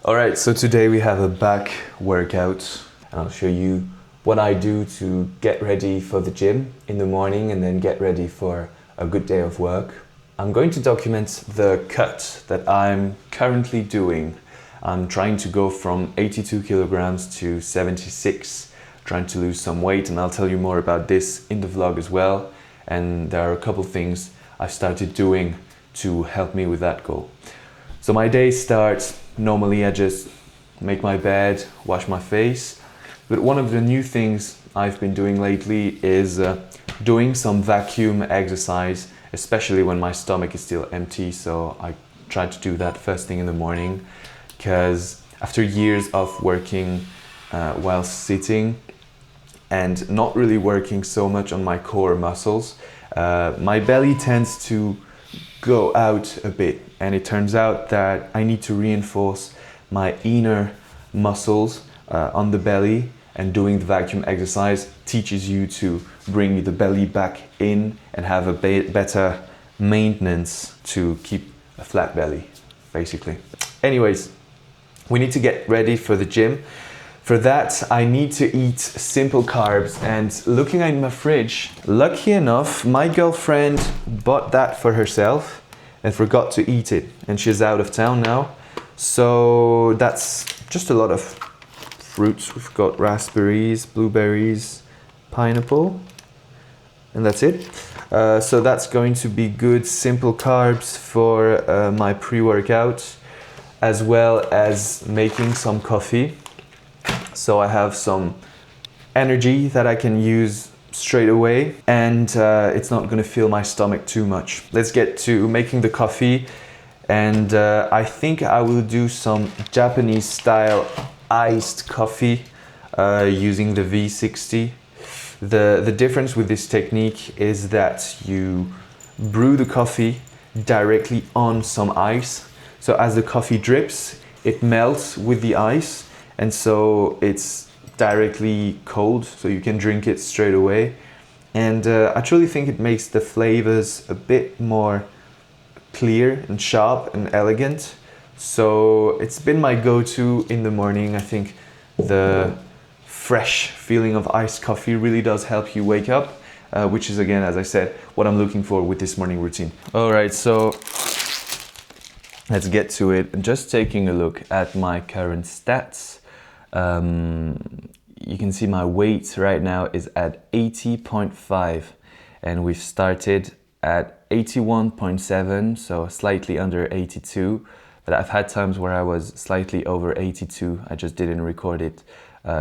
Alright, so today we have a back workout and I'll show you what I do to get ready for the gym in the morning and then get ready for a good day of work. I'm going to document the cut that I'm currently doing. I'm trying to go from 82 kilograms to 76, trying to lose some weight, and I'll tell you more about this in the vlog as well. And there are a couple things I started doing to help me with that goal. So my day starts, normally I just make my bed, wash my face. But one of the new things I've been doing lately is doing some vacuum exercise, especially when my stomach is still empty. So I try to do that first thing in the morning, because after years of working while sitting and not really working so much on my core muscles, my belly tends to go out a bit, and it turns out that I need to reinforce my inner muscles on the belly, and doing the vacuum exercise teaches you to bring the belly back in and have a better maintenance to keep a flat belly, basically. Anyways, we need to get ready for the gym. For that, I need to eat simple carbs, and looking at my fridge, lucky enough, my girlfriend bought that for herself and forgot to eat it, and she's out of town now. So that's just a lot of fruits. We've got raspberries, blueberries, pineapple, and that's it. So that's going to be good simple carbs for my pre-workout, as well as making some coffee. So I have some energy that I can use straight away, and it's not going to fill my stomach too much. Let's get to making the coffee, and I think I will do some Japanese style iced coffee using the V60. The difference with this technique is that you brew the coffee directly on some ice. So as the coffee drips, it melts with the ice, and so it's directly cold, so you can drink it straight away. And I truly think it makes the flavors a bit more clear and sharp and elegant. So it's been my go-to in the morning. I think the fresh feeling of iced coffee really does help you wake up, which is, again, as I said, what I'm looking for with this morning routine. All right, so let's get to it. Just taking a look at my current stats. You can see my weight right now is at 80.5, and we've started at 81.7, so slightly under 82. But I've had times where I was slightly over 82. I just didn't record it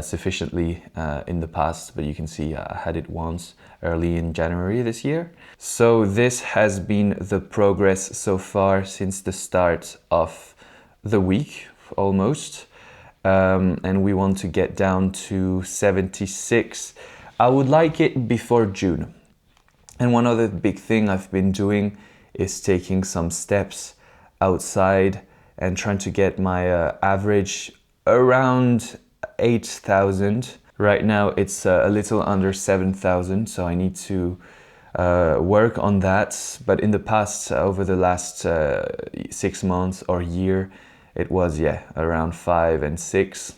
sufficiently in the past, but you can see I had it once early in January this year. So this has been the progress so far since the start of the week, almost. And we want to get down to 76. I would like it before June. And one other big thing I've been doing is taking some steps outside and trying to get my average around 8,000. Right now it's a little under 7,000, so I need to work on that. But in the past, over the last 6 months or year, it was, around 5 and 6.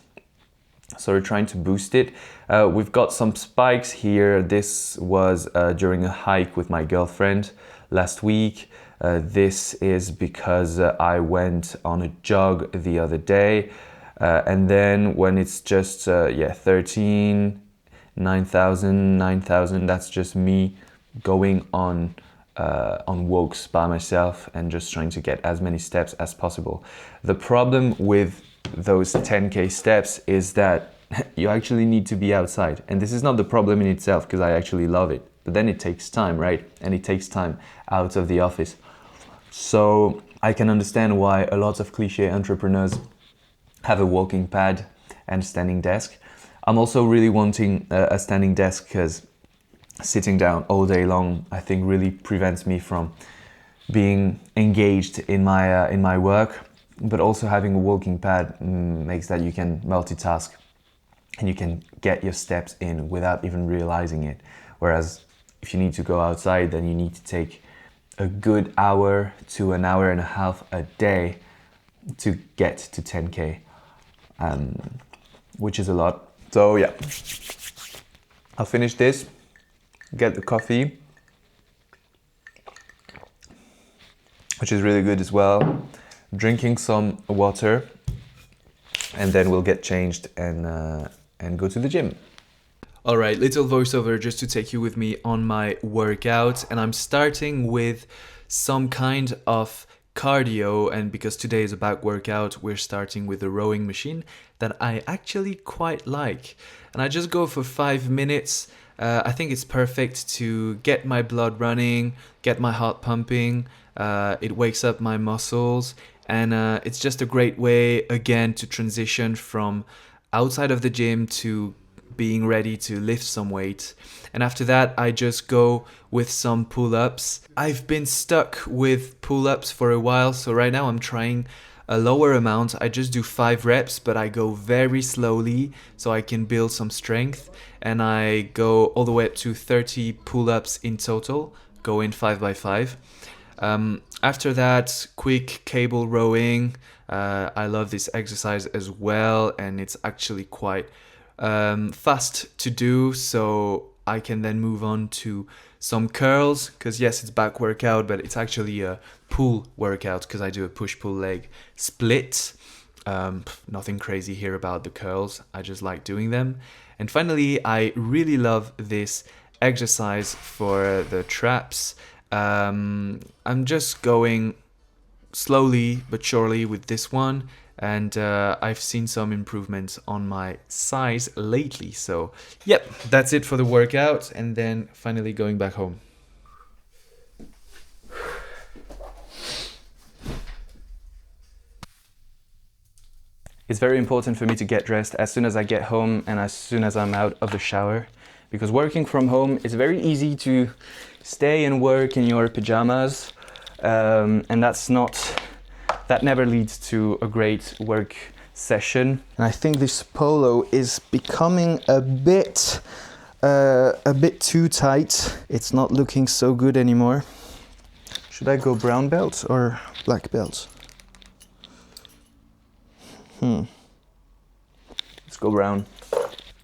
So we're trying to boost it. We've got some spikes here. This was during a hike with my girlfriend last week. This is because I went on a jog the other day. And then when it's just, 13, 9,000, 9,000, that's just me going on walks by myself and just trying to get as many steps as possible. The problem with those 10K steps is that you actually need to be outside. And this is not the problem in itself, because I actually love it. But then it takes time, right? And it takes time out of the office. So I can understand why a lot of cliche entrepreneurs have a walking pad and standing desk. I'm also really wanting a standing desk, because sitting down all day long, I think, really prevents me from being engaged in my work. But also having a walking pad makes that you can multitask and you can get your steps in without even realizing it. Whereas if you need to go outside, then you need to take a good hour to an hour and a half a day to get to 10K. which is a lot. So yeah, I'll finish this, get the coffee, which is really good as well, drinking some water, and then we'll get changed and go to the gym. All right, little voiceover just to take you with me on my workout, and I'm starting with some kind of cardio, and because today is a back workout, we're starting with a rowing machine that I actually quite like. And I just go for 5 minutes. I think it's perfect to get my blood running, get my heart pumping. It wakes up my muscles, and it's just a great way, again, to transition from outside of the gym to being ready to lift some weight. And after that, I just go with some pull-ups. I've been stuck with pull-ups for a while, so right now I'm trying a lower amount. I just do 5 reps, but I go very slowly so I can build some strength. And I go all the way up to 30 pull-ups in total, go in 5 by 5. After that, quick cable rowing. I love this exercise as well, and it's actually quite fast to do, so I can then move on to some curls, because yes, it's back workout, but it's actually a pull workout because I do a push-pull leg split. Nothing crazy here about the curls, I just like doing them. And finally, I really love this exercise for the traps. I'm just going slowly but surely with this one, and I've seen some improvements on my size lately. So yep, that's it for the workout, and then finally going back home. It's very important for me to get dressed as soon as I get home and as soon as I'm out of the shower, because working from home, it's very easy to stay and work in your pajamas, and that never leads to a great work session. And I think this polo is becoming a bit too tight. It's not looking so good anymore. Should I go brown belt or black belt? Let's go brown.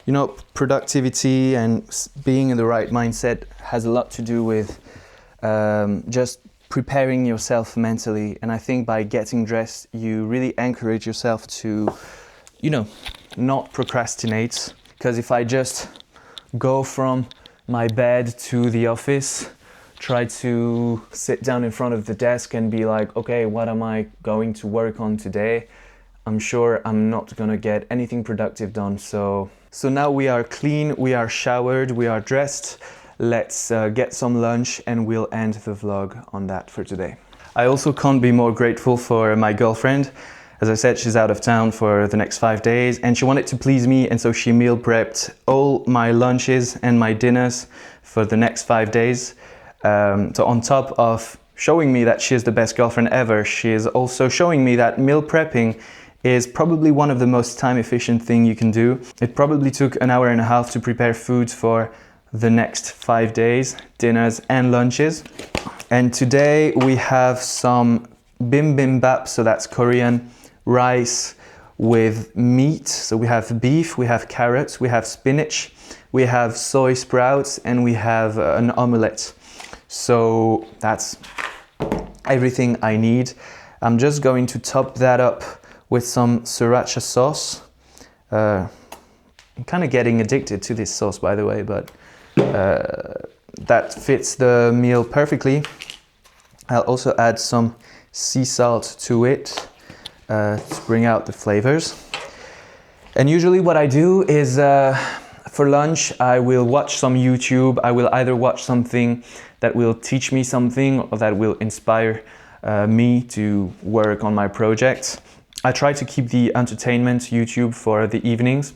You know, productivity and being in the right mindset has a lot to do with just preparing yourself mentally. And I think by getting dressed, you really encourage yourself to, you know, not procrastinate. Because if I just go from my bed to the office, try to sit down in front of the desk and be like, okay, what am I going to work on today? I'm sure I'm not gonna get anything productive done. So now we are clean, we are showered, we are dressed. Let's get some lunch and we'll end the vlog on that for today. I also can't be more grateful for my girlfriend. As I said, she's out of town for the next 5 days and she wanted to please me, and so she meal prepped all my lunches and my dinners for the next 5 days. So on top of showing me that she is the best girlfriend ever, she is also showing me that meal prepping is probably one of the most time efficient thing you can do. It probably took an hour and a half to prepare food for the next 5 days, dinners and lunches. And today we have some bibimbap, so that's Korean rice with meat. So we have beef, we have carrots, we have spinach, we have soy sprouts, and we have an omelette. So that's everything I need. I'm just going to top that up with some sriracha sauce. I'm kind of getting addicted to this sauce, by the way, but that fits the meal perfectly. I'll also add some sea salt to it to bring out the flavors. And usually what I do is for lunch, I will watch some YouTube. I will either watch something that will teach me something or that will inspire me to work on my projects. I try to keep the entertainment YouTube for the evenings,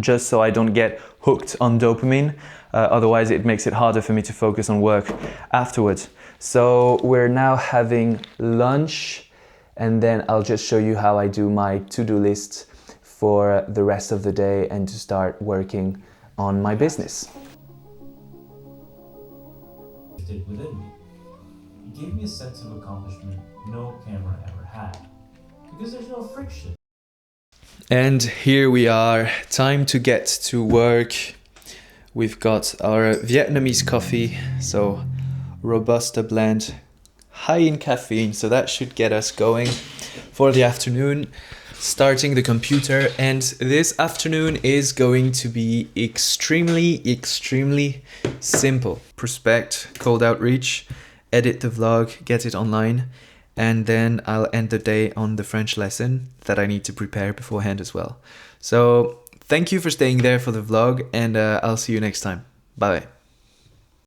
just so I don't get hooked on dopamine. Otherwise, it makes it harder for me to focus on work afterwards. So we're now having lunch, and then I'll just show you how I do my to-do list for the rest of the day and to start working on my business. Within me. It gave me a sense of accomplishment no camera ever had, because there's no friction. And here we are, time to get to work. We've got our Vietnamese coffee, so Robusta blend, high in caffeine, so that should get us going for the afternoon. Starting the computer, and this afternoon is going to be extremely simple. Prospect, cold outreach, edit the vlog, get it online, and then I'll end the day on the French lesson that I need to prepare beforehand as well. So thank you for staying there for the vlog, and I'll see you next time. Bye.